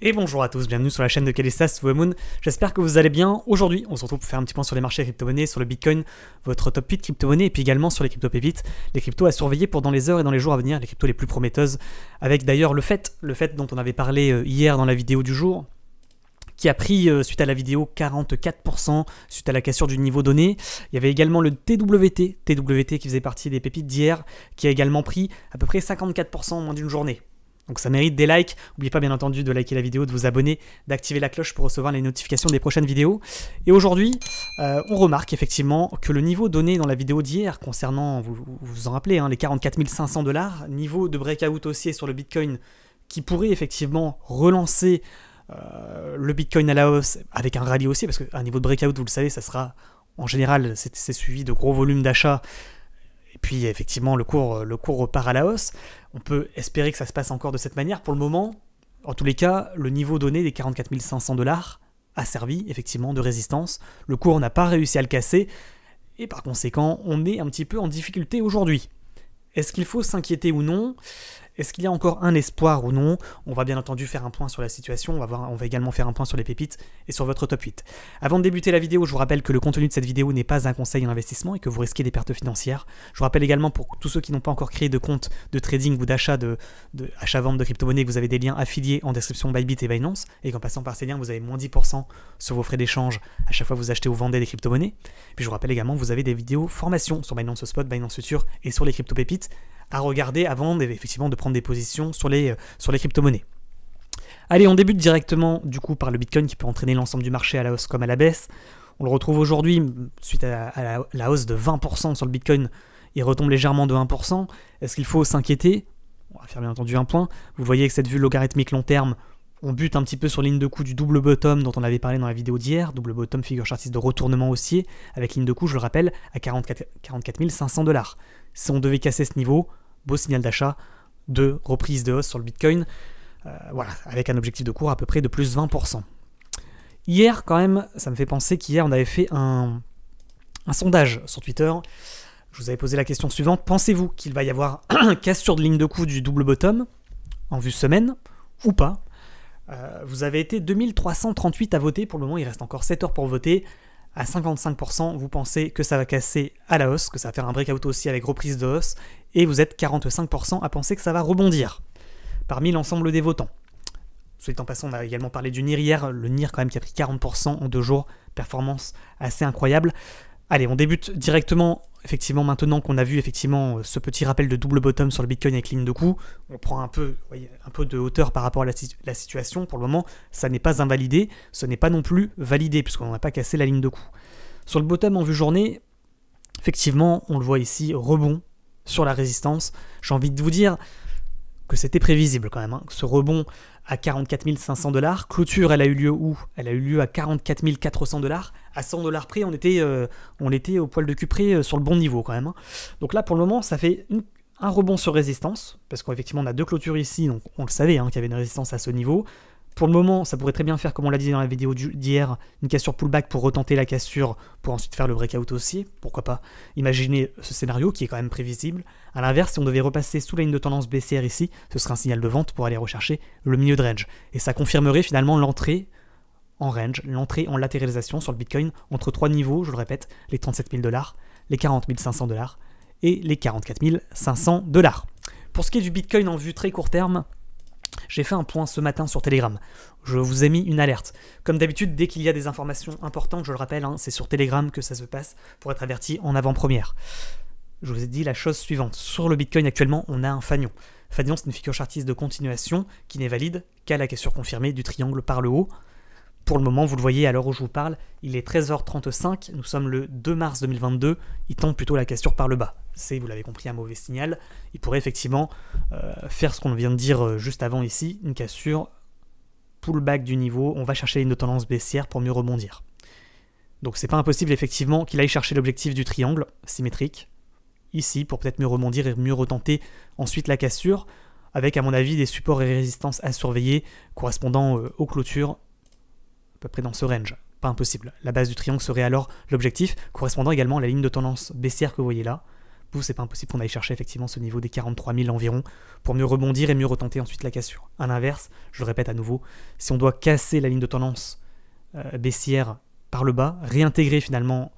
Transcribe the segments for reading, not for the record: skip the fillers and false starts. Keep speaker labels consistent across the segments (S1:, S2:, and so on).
S1: Et bonjour à tous, bienvenue sur la chaîne de Callistas Moon. J'espère que vous allez bien. Aujourd'hui, on se retrouve pour faire un petit point sur les marchés crypto-monnaies, sur le Bitcoin, votre top 8 crypto-monnaies, et puis également sur les crypto-pépites, les cryptos à surveiller pour dans les heures et dans les jours à venir, les cryptos les plus prometteuses, avec d'ailleurs le fait dont on avait parlé hier dans la vidéo du jour, qui a pris, suite à la vidéo, 44% suite à la cassure du niveau donné. Il y avait également le TWT qui faisait partie des pépites d'hier, qui a également pris à peu près 54% en moins d'une journée. Donc ça mérite des likes. N'oubliez pas bien entendu de liker la vidéo, de vous abonner, d'activer la cloche pour recevoir les notifications des prochaines vidéos. Et aujourd'hui, on remarque effectivement que le niveau donné dans la vidéo d'hier concernant, vous vous en rappelez, hein, les 44 500 $, niveau de breakout haussier sur le Bitcoin qui pourrait effectivement relancer le Bitcoin à la hausse avec un rallye haussier, parce qu'un niveau de breakout, vous le savez, ça sera en général, c'est suivi de gros volumes d'achat. Et puis effectivement le cours repart à la hausse. On peut espérer que ça se passe encore de cette manière. Pour le moment, en tous les cas, le niveau donné des 44 500 $ a servi effectivement de résistance. Le cours n'a pas réussi à le casser et par conséquent on est un petit peu en difficulté aujourd'hui. Est-ce qu'il faut s'inquiéter ou non ? Est-ce qu'il y a encore un espoir ou non? On va bien entendu faire un point sur la situation, on va également faire un point sur les pépites et sur votre top 8. Avant de débuter la vidéo, je vous rappelle que le contenu de cette vidéo n'est pas un conseil en investissement et que vous risquez des pertes financières. Je vous rappelle également pour tous ceux qui n'ont pas encore créé de compte de trading ou d'achat achat-vente de crypto-monnaies, que vous avez des liens affiliés en description Bybit et Binance et qu'en passant par ces liens, vous avez moins 10% sur vos frais d'échange à chaque fois que vous achetez ou vendez des crypto-monnaies. Puis je vous rappelle également que vous avez des vidéos formation sur Binance Spot, Binance Future et sur les crypto-pépites à regarder avant effectivement de prendre des positions sur les crypto-monnaies. Allez, on débute directement du coup par le Bitcoin qui peut entraîner l'ensemble du marché à la hausse comme à la baisse. On le retrouve aujourd'hui suite à la hausse de 20% sur le Bitcoin, il retombe légèrement de 1%. Est-ce qu'il faut s'inquiéter? On va faire bien entendu un point. Vous voyez que cette vue logarithmique long terme, on bute un petit peu sur ligne de coup du double bottom dont on avait parlé dans la vidéo d'hier, double bottom figure chartiste de retournement haussier, avec ligne de coup, je le rappelle, à 44 500 $. Si on devait casser ce niveau, beau signal d'achat de reprise de hausse sur le Bitcoin, voilà, avec un objectif de cours à peu près de plus 20%. Hier, quand même, ça me fait penser qu'hier, on avait fait un sondage sur Twitter. Je vous avais posé la question suivante. Pensez-vous qu'il va y avoir une cassure de ligne de coup du double bottom en vue semaine ou pas? Vous avez été 2338 à voter. Pour le moment, il reste encore 7 heures pour voter. À 55%, vous pensez que ça va casser à la hausse, que ça va faire un breakout aussi avec reprise de hausse, et vous êtes 45% à penser que ça va rebondir parmi l'ensemble des votants. Soit en passant, on a également parlé du NIR hier, le NIR quand même qui a pris 40% en 2 jours, performance assez incroyable. Allez, on débute directement, effectivement, maintenant qu'on a vu effectivement ce petit rappel de double bottom sur le Bitcoin avec ligne de coup. On prend un peu de hauteur par rapport à la situation. Pour le moment, ça n'est pas invalidé, ce n'est pas non plus validé, puisqu'on n'a pas cassé la ligne de coup. Sur le bottom en vue journée, effectivement, on le voit ici, rebond sur la résistance. J'ai envie de vous dire que c'était prévisible quand même, hein, ce rebond à 44 500 $. Clôture, elle a eu lieu où? Elle a eu lieu à 44 400 $. À 100 $ près, on était au poil de cul près sur le bon niveau quand même, hein. Donc là, pour le moment, ça fait un rebond sur résistance, parce qu'effectivement, on a 2 clôtures ici, donc on le savait hein, qu'il y avait une résistance à ce niveau. Pour le moment, ça pourrait très bien faire, comme on l'a dit dans la vidéo d'hier, une cassure pullback pour retenter la cassure, pour ensuite faire le breakout haussier. Pourquoi pas imaginer ce scénario qui est quand même prévisible. A l'inverse, si on devait repasser sous la ligne de tendance baissière ici, ce serait un signal de vente pour aller rechercher le milieu de range. Et ça confirmerait finalement l'entrée en range, l'entrée en latéralisation sur le Bitcoin entre 3 niveaux, je le répète, les 37 000 $, les 40 500 $ et les 44 500 $. Pour ce qui est du Bitcoin en vue très court terme, j'ai fait un point ce matin sur Telegram. Je vous ai mis une alerte. Comme d'habitude, dès qu'il y a des informations importantes, je le rappelle, hein, c'est sur Telegram que ça se passe pour être averti en avant-première. Je vous ai dit la chose suivante. Sur le Bitcoin actuellement, on a un fanion. Fanion, c'est une figure chartiste de continuation qui n'est valide qu'à la cassure confirmée du triangle par le haut. Pour le moment, vous le voyez à l'heure où je vous parle, il est 13h35, nous sommes le 2 mars 2022, il tente plutôt la cassure par le bas. C'est, vous l'avez compris, un mauvais signal. Il pourrait effectivement faire ce qu'on vient de dire juste avant ici, une cassure, pullback du niveau, on va chercher une tendance baissière pour mieux rebondir. Donc c'est pas impossible effectivement qu'il aille chercher l'objectif du triangle symétrique, ici, pour peut-être mieux rebondir et mieux retenter ensuite la cassure, avec à mon avis des supports et résistances à surveiller correspondant aux clôtures, à peu près dans ce range. Pas impossible. La base du triangle serait alors l'objectif, correspondant également à la ligne de tendance baissière que vous voyez là, Vous, c'est pas impossible qu'on aille chercher effectivement ce niveau des 43 000 environ pour mieux rebondir et mieux retenter ensuite la cassure. À l'inverse, je le répète à nouveau, si on doit casser la ligne de tendance baissière par le bas, réintégrer finalement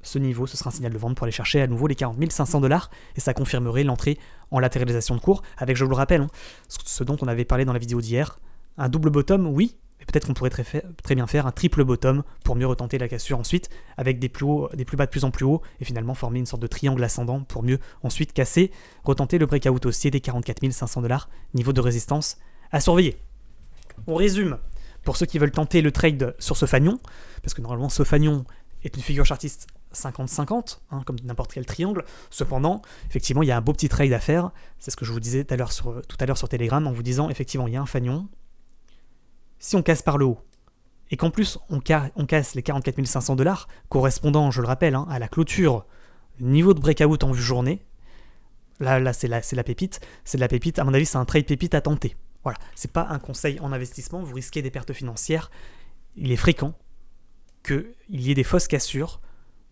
S1: ce niveau, ce sera un signal de vente pour aller chercher à nouveau les 40 500 $ et ça confirmerait l'entrée en latéralisation de cours avec, je vous le rappelle, hein, ce dont on avait parlé dans la vidéo d'hier, un double bottom, oui, mais peut-être qu'on pourrait très bien faire un triple bottom pour mieux retenter la cassure ensuite avec des plus bas de plus en plus haut et finalement former une sorte de triangle ascendant pour mieux ensuite casser, retenter le breakout haussier des 44 500 $, niveau de résistance à surveiller. On résume, pour ceux qui veulent tenter le trade sur ce fanion, parce que normalement ce fanion est une figure chartiste 50-50, hein, comme n'importe quel triangle. Cependant, effectivement, il y a un beau petit trade à faire. C'est ce que je vous disais tout à l'heure sur Telegram, en vous disant, effectivement, il y a un fanion. Si on casse par le haut, et qu'en plus, on casse les 44 500 $, correspondant, je le rappelle, hein, à la clôture, le niveau de breakout en vue journée, là c'est la pépite. C'est de la pépite. À mon avis, c'est un trade pépite à tenter. Voilà. C'est pas un conseil en investissement. Vous risquez des pertes financières. Il est fréquent qu'il y ait des fausses cassures,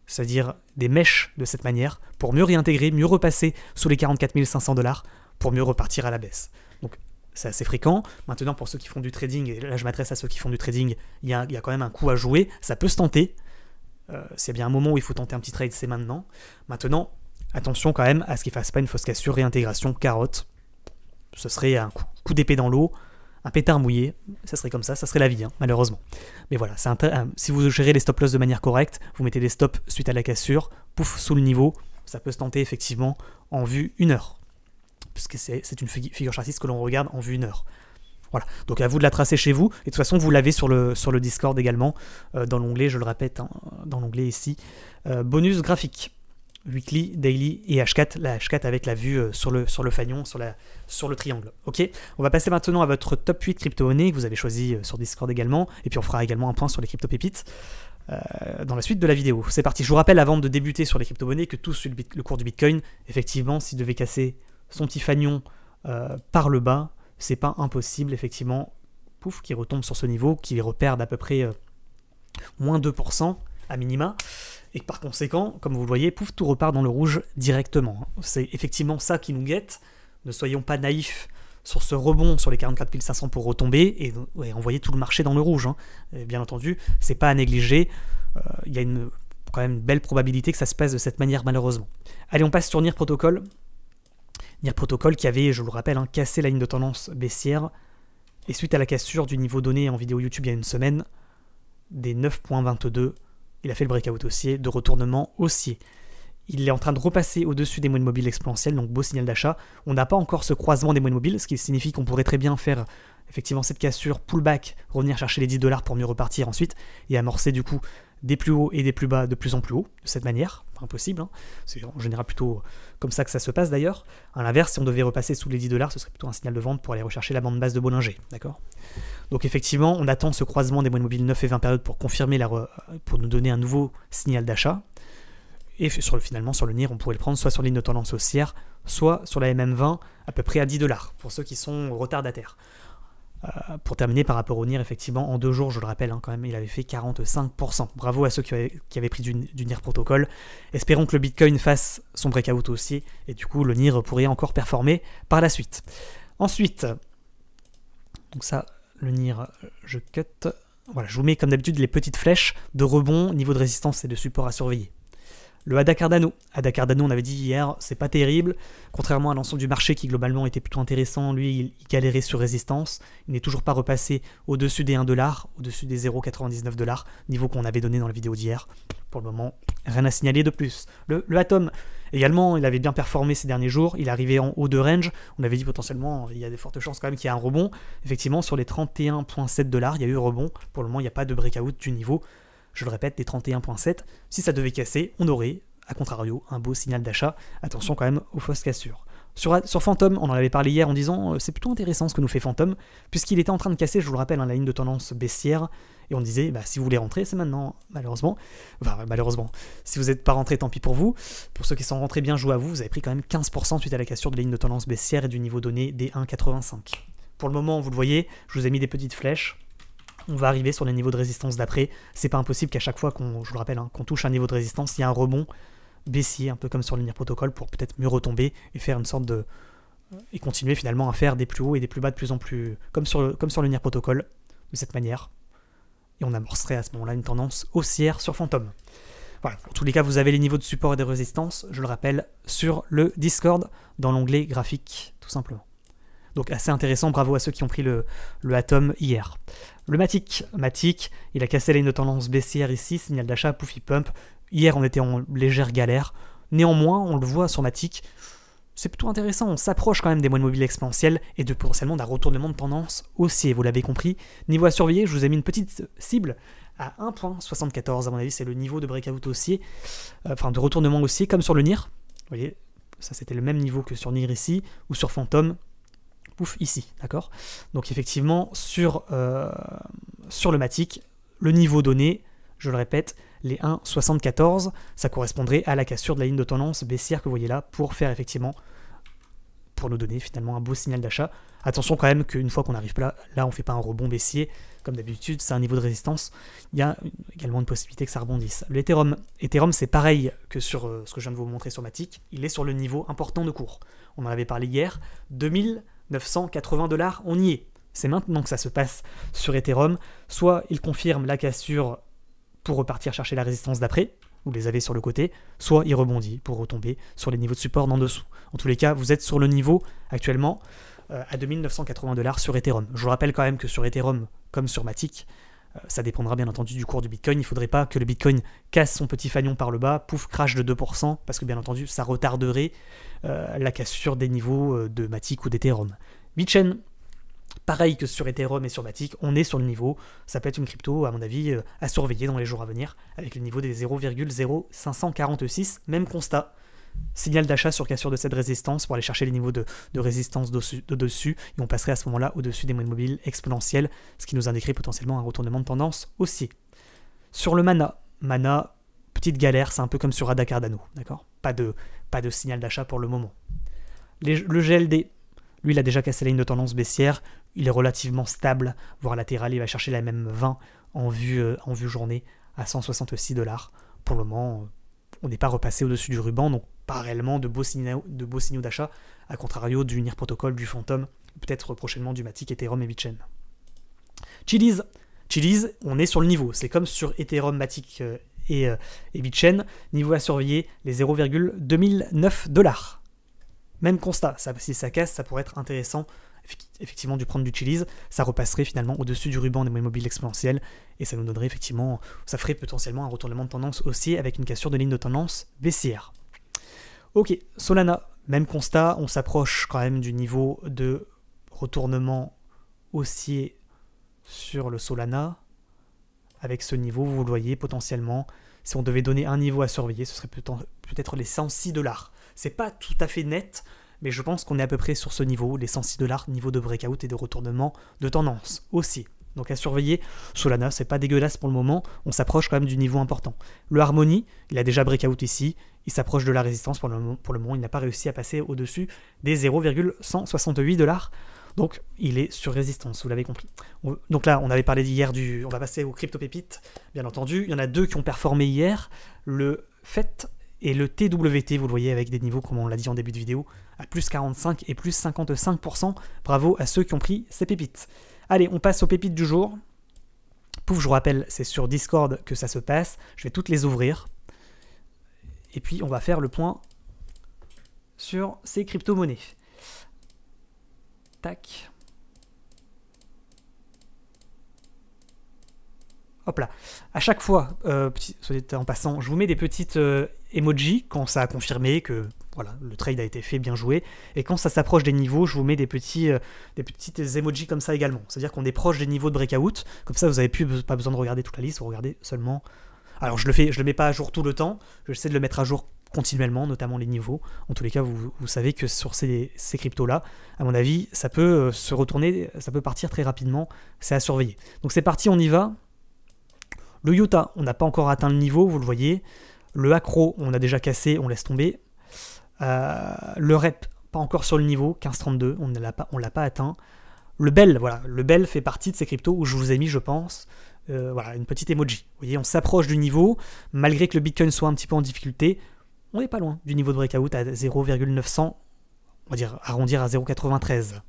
S1: c'est-à-dire des mèches de cette manière, pour mieux réintégrer, mieux repasser sous les 44 500 $, pour mieux repartir à la baisse. Donc c'est assez fréquent. Maintenant, pour ceux qui font du trading, et là je m'adresse à ceux qui font du trading, il y a quand même un coup à jouer, ça peut se tenter. S'il y a bien un moment où il faut tenter un petit trade, c'est maintenant. Maintenant, attention quand même à ce qu'il ne fasse pas une fausse cassure, réintégration, carotte. Ce serait un coup d'épée dans l'eau, un pétard mouillé, ça serait comme ça serait la vie, hein, malheureusement. Mais voilà, si vous gérez les stop loss de manière correcte, vous mettez des stops suite à la cassure, pouf, sous le niveau, ça peut se tenter effectivement en vue 1 heure. Puisque c'est une figure chartiste que l'on regarde en vue 1 heure. Voilà, donc à vous de la tracer chez vous, et de toute façon vous l'avez sur le Discord également, dans l'onglet, je le répète, hein, dans l'onglet ici, bonus graphique. Weekly, Daily et H4, la H4 avec la vue sur le fanion, sur le triangle. Ok, on va passer maintenant à votre top 8 crypto-monnaies que vous avez choisi sur Discord également, et puis on fera également un point sur les crypto-pépites dans la suite de la vidéo. C'est parti, je vous rappelle avant de débuter sur les crypto-monnaies que tout suit le cours du Bitcoin, effectivement, s'il devait casser son petit fanion par le bas, c'est pas impossible, effectivement, pouf, qui retombe sur ce niveau, qui repère d'à peu près moins 2% à minima. Et par conséquent, comme vous le voyez, pouf, tout repart dans le rouge directement. C'est effectivement ça qui nous guette. Ne soyons pas naïfs sur ce rebond sur les 44 500 pour retomber et envoyer tout le marché dans le rouge. Hein. Bien entendu, c'est pas à négliger. Il y a quand même une belle probabilité que ça se passe de cette manière, malheureusement. Allez, on passe sur NIR Protocol. NIR Protocol qui avait, je vous le rappelle, hein, cassé la ligne de tendance baissière. Et suite à la cassure du niveau donné en vidéo YouTube il y a une semaine, des 9.22, il a fait le breakout haussier de retournement haussier. Il est en train de repasser au-dessus des moyennes mobiles exponentielles, donc beau signal d'achat. On n'a pas encore ce croisement des moyennes mobiles, ce qui signifie qu'on pourrait très bien faire effectivement cette cassure, pullback, revenir chercher les 10 $ pour mieux repartir ensuite, et amorcer du coup des plus hauts et des plus bas de plus en plus haut, de cette manière. Impossible, hein. C'est en général plutôt comme ça que ça se passe d'ailleurs. À l'inverse, si on devait repasser sous les 10 $, ce serait plutôt un signal de vente pour aller rechercher la bande basse de Bollinger, d'accord. Donc effectivement, on attend ce croisement des moyennes mobiles 9 et 20 périodes pour confirmer pour nous donner un nouveau signal d'achat. Et finalement, sur le NIR, on pourrait le prendre soit sur la ligne de tendance haussière, soit sur la MM20, à peu près à 10 $, pour ceux qui sont retardataires. Pour terminer par rapport au NIR, effectivement, en 2 jours, je le rappelle, hein, quand même, il avait fait 45%. Bravo à ceux qui avaient pris du NIR Protocol. Espérons que le Bitcoin fasse son breakout haussier, et du coup, le NIR pourrait encore performer par la suite. Ensuite, donc ça, le NIR, je cut. Voilà, je vous mets comme d'habitude les petites flèches de rebond, niveau de résistance et de support à surveiller. Le ADA Cardano. ADA Cardano, on avait dit hier, c'est pas terrible. Contrairement à l'ensemble du marché qui globalement était plutôt intéressant, lui, il galérait sur résistance. Il n'est toujours pas repassé au-dessus des 1 $, au-dessus des 0,99 $, niveau qu'on avait donné dans la vidéo d'hier. Pour le moment, rien à signaler de plus. Le Atom, également, il avait bien performé ces derniers jours. Il est arrivé en haut de range. On avait dit potentiellement, il y a des fortes chances quand même qu'il y ait un rebond. Effectivement, sur les 31,7 $, il y a eu rebond. Pour le moment, il n'y a pas de breakout du niveau. Je le répète, des 31,7. Si ça devait casser, on aurait, à contrario, un beau signal d'achat. Attention quand même aux fausses cassures. Sur Phantom, on en avait parlé hier en disant c'est plutôt intéressant ce que nous fait Phantom, puisqu'il était en train de casser, je vous le rappelle, hein, la ligne de tendance baissière, et on disait si vous voulez rentrer, c'est maintenant, malheureusement. Enfin, malheureusement, si vous n'êtes pas rentré, tant pis pour vous. Pour ceux qui sont rentrés, bien joué à vous, vous avez pris quand même 15% suite à la cassure de la ligne de tendance baissière et du niveau donné des 1,85. Pour le moment, vous le voyez, je vous ai mis des petites flèches. On va arriver sur les niveaux de résistance d'après. C'est pas impossible qu'à chaque fois je vous le rappelle, hein, qu'on touche un niveau de résistance, il y a un rebond baissier, un peu comme sur le NIR Protocol, pour peut-être mieux retomber et faire une sorte de... et continuer finalement à faire des plus hauts et des plus bas de plus en plus, comme sur le NIR Protocol, de cette manière. Et on amorcerait à ce moment-là une tendance haussière sur Phantom. Voilà, en tous les cas, vous avez les niveaux de support et de résistance, je le rappelle, sur le Discord, dans l'onglet graphique, tout simplement. Donc assez intéressant, bravo à ceux qui ont pris le Atom hier. Le Matic, il a cassé la ligne de tendance baissière ici, signal d'achat, pouf, il pump. Hier, on était en légère galère. Néanmoins, on le voit sur Matic, c'est plutôt intéressant, on s'approche quand même des moyennes mobiles exponentielles et de potentiellement d'un retournement de tendance haussier, vous l'avez compris. Niveau à surveiller, je vous ai mis une petite cible à 1.74, à mon avis c'est le niveau de breakout haussier, enfin de retournement haussier comme sur le NIR. Vous voyez, ça c'était le même niveau que sur NIR ici, ou sur Phantom, pouf, ici, d'accord. Donc effectivement, sur le Matic, le niveau donné, je le répète, les 1,74, ça correspondrait à la cassure de la ligne de tendance baissière que vous voyez là, pour faire effectivement, pour nous donner finalement un beau signal d'achat. Attention quand même qu'une fois qu'on arrive là, on ne fait pas un rebond baissier, comme d'habitude, c'est un niveau de résistance, il y a également une possibilité que ça rebondisse. Le Ethereum c'est pareil que sur ce que je viens de vous montrer sur Matic, il est sur le niveau important de cours. On en avait parlé hier, 2980 $, on y est. C'est maintenant que ça se passe sur Ethereum, soit il confirme la cassure pour repartir chercher la résistance d'après, vous les avez sur le côté, soit il rebondit pour retomber sur les niveaux de support d'en dessous. En tous les cas, vous êtes sur le niveau actuellement à 2980 $ sur Ethereum. Je vous rappelle quand même que sur Ethereum, comme sur Matic, ça dépendra bien entendu du cours du Bitcoin. Il ne faudrait pas que le Bitcoin casse son petit fanion par le bas, pouf, crash de 2%, parce que bien entendu, ça retarderait la cassure des niveaux de Matic ou d'Ethereum. Bitchain, pareil que sur Ethereum et sur Matic, on est sur le niveau, ça peut être une crypto à mon avis à surveiller dans les jours à venir, avec le niveau des 0,0546, même constat, signal d'achat sur cassure de cette résistance pour aller chercher les niveaux de résistance dessus, et on passerait à ce moment-là au-dessus des moyennes mobiles exponentielles, ce qui nous indiquerait potentiellement un retournement de tendance haussier. Sur le Mana, petite galère, c'est un peu comme sur ADA Cardano, d'accord, pas de signal d'achat pour le moment. Le GLD, lui, il a déjà cassé la ligne de tendance baissière, il est relativement stable, voire latéral, il va chercher la même 20 en vue journée à 166 $. Pour le moment, on n'est pas repassé au-dessus du ruban, donc pas réellement de beaux signaux d'achat, à contrario du NIR Protocol, du Phantom, peut-être prochainement du Matic, Ethereum et Bitchain. Chiliz, on est sur le niveau, c'est comme sur Ethereum, Matic et Bitchain, niveau à surveiller, les 0,2009 $. Même constat, si ça casse, ça pourrait être intéressant effectivement de prendre du Chiliz, ça repasserait finalement au-dessus du ruban des moyennes mobiles exponentielles et ça nous donnerait effectivement, ça ferait potentiellement un retournement de tendance haussier avec une cassure de ligne de tendance baissière. Ok, Solana, même constat, on s'approche quand même du niveau de retournement haussier sur le Solana. Avec ce niveau, vous le voyez potentiellement, si on devait donner un niveau à surveiller, ce serait peut-être les 106 $. C'est pas tout à fait net, mais je pense qu'on est à peu près sur ce niveau, les 106 $, niveau de breakout et de retournement de tendance aussi. Donc à surveiller, Solana, c'est pas dégueulasse pour le moment, on s'approche quand même du niveau important. Le Harmony, il a déjà breakout ici, il s'approche de la résistance pour le moment, il n'a pas réussi à passer au-dessus des 0,168 $. Donc il est sur résistance, vous l'avez compris. Donc là, on avait parlé d'hier on va passer aux crypto-pépites, bien entendu. Il y en a deux qui ont performé hier, le FET et le TWT, vous le voyez avec des niveaux, comme on l'a dit en début de vidéo, à plus 45 et plus 55%. Bravo à ceux qui ont pris ces pépites. Allez, on passe aux pépites du jour. Pouf, je vous rappelle, c'est sur Discord que ça se passe. Je vais toutes les ouvrir. Et puis, on va faire le point sur ces crypto-monnaies. Tac. Hop là. À chaque fois, en passant, je vous mets des petites emojis quand ça a confirmé que voilà, le trade a été fait, bien joué. Et quand ça s'approche des niveaux, je vous mets des petites emojis comme ça également. C'est-à-dire qu'on est proche des niveaux de breakout. Comme ça, vous n'avez pas besoin de regarder toute la liste, vous regardez seulement... Alors, je le mets pas à jour tout le temps. J'essaie de le mettre à jour continuellement, notamment les niveaux. En tous les cas, vous savez que sur ces cryptos-là, à mon avis, ça peut se retourner, ça peut partir très rapidement. C'est à surveiller. Donc, c'est parti, on y va. Le Utah, on n'a pas encore atteint le niveau, vous le voyez. Le Acro, on a déjà cassé, on laisse tomber. Le Rep, pas encore sur le niveau, 15,32, on ne l'a pas atteint. Le Bell, voilà, le Bell fait partie de ces cryptos où je vous ai mis, je pense, voilà, une petite emoji. Vous voyez, on s'approche du niveau, malgré que le Bitcoin soit un petit peu en difficulté, on n'est pas loin du niveau de breakout à 0,900, on va dire arrondir à 0,93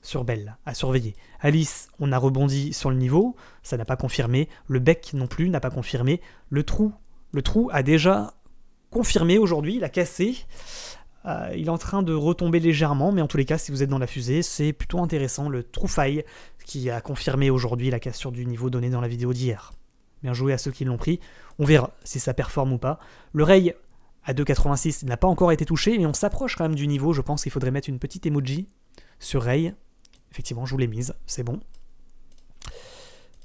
S1: sur Bell, à surveiller. Alice, on a rebondi sur le niveau, ça n'a pas confirmé. Le bec non plus n'a pas confirmé. Le trou a déjà confirmé aujourd'hui, il a cassé. Il est en train de retomber légèrement, mais en tous les cas, si vous êtes dans la fusée, c'est plutôt intéressant. Le trou faille qui a confirmé aujourd'hui la cassure du niveau donné dans la vidéo d'hier. Bien joué à ceux qui l'ont pris. On verra si ça performe ou pas. Le Ray à 2,86 n'a pas encore été touché, mais on s'approche quand même du niveau. Je pense qu'il faudrait mettre une petite emoji sur Ray. Effectivement, je vous l'ai mise, c'est bon.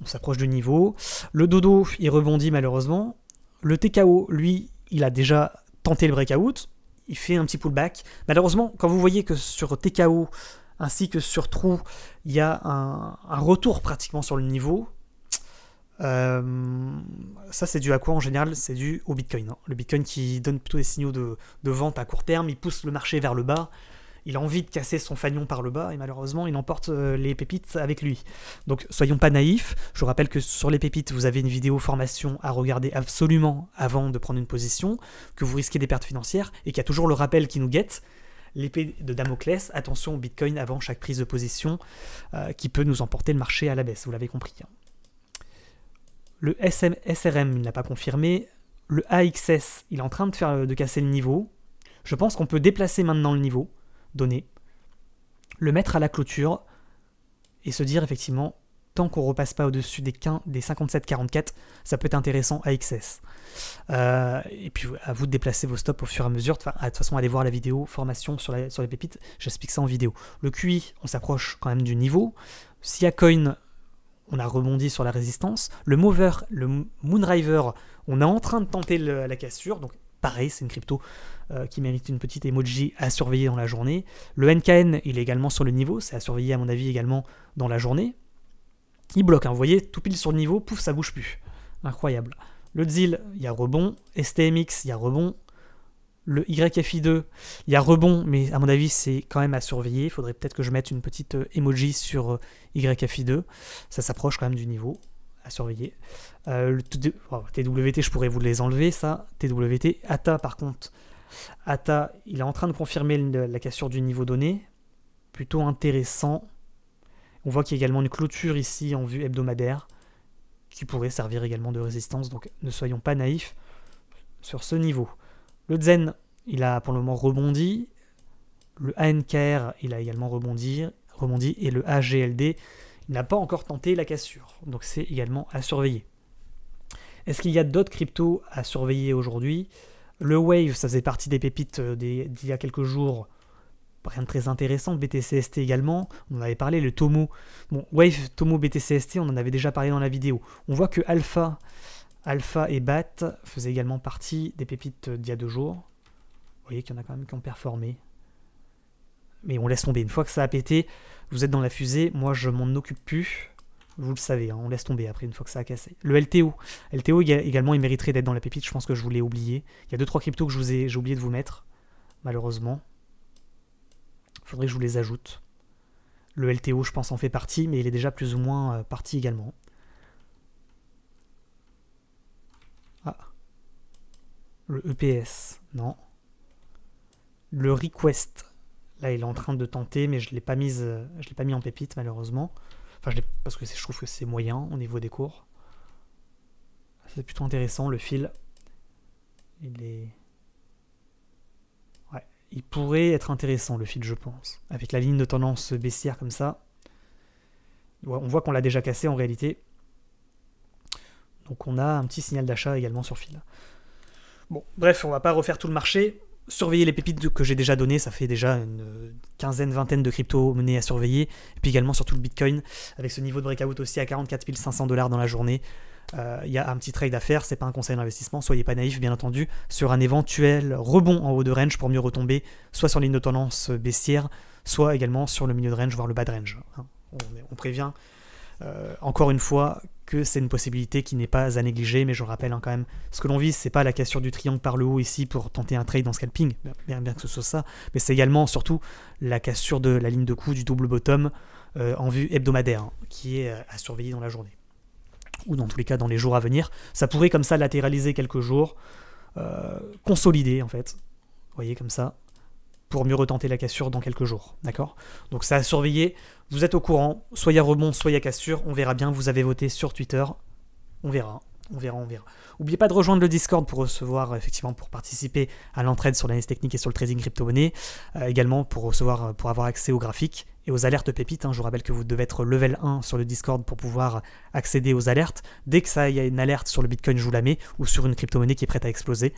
S1: On s'approche du niveau. Le dodo, il rebondit malheureusement. Le TKO, lui, il a déjà tenté le breakout. Il fait un petit pullback. Malheureusement, quand vous voyez que sur TKO ainsi que sur trou, il y a un retour pratiquement sur le niveau, ça c'est dû à quoi en général? C'est dû au Bitcoin. Hein. Le Bitcoin qui donne plutôt des signaux de vente à court terme, il pousse le marché vers le bas. Il a envie de casser son fanion par le bas et malheureusement il emporte les pépites avec lui. Donc soyons pas naïfs, je vous rappelle que sur les pépites vous avez une vidéo formation à regarder absolument avant de prendre une position, que vous risquez des pertes financières et qu'il y a toujours le rappel qui nous guette, l'épée de Damoclès, attention au Bitcoin avant chaque prise de position qui peut nous emporter le marché à la baisse, vous l'avez compris. Le SRM il n'a pas confirmé, le AXS il est en train de casser le niveau, je pense qu'on peut déplacer maintenant le niveau donné, le mettre à la clôture et se dire effectivement tant qu'on repasse pas au-dessus des 57,44, ça peut être intéressant à XS. Et puis à vous de déplacer vos stops au fur et à mesure. De toute façon, allez voir la vidéo formation sur les pépites, j'explique ça en vidéo. Le QI, on s'approche quand même du niveau. SIA Coin, on a rebondi sur la résistance. Le Mover, le Moonriver, on est en train de tenter la cassure, donc pareil, c'est une crypto qui mérite une petite emoji à surveiller dans la journée. Le NKN, il est également sur le niveau, c'est à surveiller à mon avis également dans la journée. Il bloque, hein, vous voyez, tout pile sur le niveau, pouf, ça bouge plus. Incroyable. Le ZIL, il y a rebond. STMX, il y a rebond. Le YFI2, il y a rebond, mais à mon avis, c'est quand même à surveiller. Il faudrait peut-être que je mette une petite emoji sur YFI2. Ça s'approche quand même du niveau à surveiller. Le TWT, je pourrais vous les enlever, ça. TWT. ATA, par contre, ATA, il est en train de confirmer la cassure du niveau donné. Plutôt intéressant. On voit qu'il y a également une clôture ici en vue hebdomadaire qui pourrait servir également de résistance. Donc ne soyons pas naïfs sur ce niveau. Le Zen, il a pour le moment rebondi. Le ANKR, il a également rebondi. Et le AGLD, il n'a pas encore tenté la cassure. Donc c'est également à surveiller. Est-ce qu'il y a d'autres cryptos à surveiller aujourd'hui? Le Wave, ça faisait partie des pépites d'il y a quelques jours. Rien de très intéressant. BTCST également, on en avait parlé. Le Tomo, bon, Wave, Tomo, BTCST, on en avait déjà parlé dans la vidéo. On voit que Alpha et BAT faisaient également partie des pépites d'il y a 2 jours. Vous voyez qu'il y en a quand même qui ont performé. Mais on laisse tomber. Une fois que ça a pété, vous êtes dans la fusée. Moi, je m'en occupe plus. Vous le savez, hein, on laisse tomber après une fois que ça a cassé. Le LTO. LTO également, il mériterait d'être dans la pépite. Je pense que je vous l'ai oublié. Il y a 2-3 cryptos que j'ai oublié de vous mettre, malheureusement. Il faudrait que je vous les ajoute. Le LTO, je pense, en fait partie, mais il est déjà plus ou moins parti également. Ah. Le EPS, non. Le Request, là, il est en train de tenter, mais je l'ai pas mis en pépite, malheureusement. Enfin, parce que je trouve que c'est moyen au niveau des cours. C'est plutôt intéressant, le fil. Il pourrait être intéressant, le fil, je pense. Avec la ligne de tendance baissière comme ça. On voit qu'on l'a déjà cassé en réalité. Donc on a un petit signal d'achat également sur fil. Bon, bref, on va pas refaire tout le marché. Surveillez les pépites que j'ai déjà données. Ça fait déjà une quinzaine, vingtaine de crypto-monnaies à surveiller. Et puis également sur tout le Bitcoin. Avec ce niveau de breakout aussi à 44 500 $ dans la journée. Il y a un petit trade à faire, c'est pas un conseil d'investissement, soyez pas naïfs bien entendu, sur un éventuel rebond en haut de range pour mieux retomber, soit sur ligne de tendance baissière, soit également sur le milieu de range, voire le bas de range. On prévient encore une fois que c'est une possibilité qui n'est pas à négliger, mais je rappelle quand même, ce que l'on vise, c'est pas la cassure du triangle par le haut ici pour tenter un trade en scalping, bien que ce soit ça, mais c'est également surtout la cassure de la ligne de coup du double bottom en vue hebdomadaire, qui est à surveiller dans la journée. Ou dans tous les cas dans les jours à venir. Ça pourrait comme ça latéraliser quelques jours, consolider en fait. Vous voyez comme ça, pour mieux retenter la cassure dans quelques jours, d'accord? Donc ça à surveiller, vous êtes au courant, soit il y a rebond, soit il y a cassure, on verra bien, vous avez voté sur Twitter, on verra. N'oubliez pas de rejoindre le Discord pour recevoir, effectivement, pour participer à l'entraide sur l'analyse technique et sur le trading crypto-monnaie, également pour avoir accès aux graphiques et aux alertes pépites. Je vous rappelle que vous devez être level 1 sur le Discord pour pouvoir accéder aux alertes. Dès que ça y a une alerte sur le Bitcoin, je vous la mets, ou sur une crypto-monnaie qui est prête à exploser.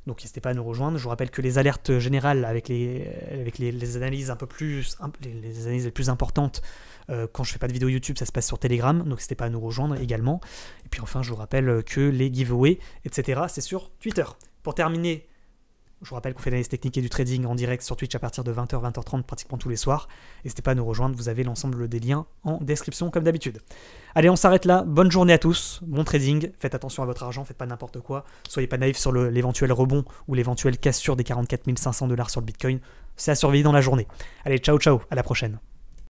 S1: Donc n'hésitez pas à nous rejoindre. Je vous rappelle que les alertes générales avec les analyses les analyses les plus importantes, quand je fais pas de vidéo YouTube, ça se passe sur Telegram, donc n'hésitez pas à nous rejoindre également. Et puis enfin, je vous rappelle que les giveaways, etc., c'est sur Twitter. Pour terminer, je vous rappelle qu'on fait l'analyse technique et du trading en direct sur Twitch à partir de 20h, 20h30 pratiquement tous les soirs. N'hésitez pas à nous rejoindre, vous avez l'ensemble des liens en description comme d'habitude. Allez, on s'arrête là, bonne journée à tous, bon trading, faites attention à votre argent, faites pas n'importe quoi, soyez pas naïfs sur l'éventuel rebond ou l'éventuelle cassure des 44 500 $ sur le Bitcoin, c'est à surveiller dans la journée. Allez, ciao ciao, à la prochaine.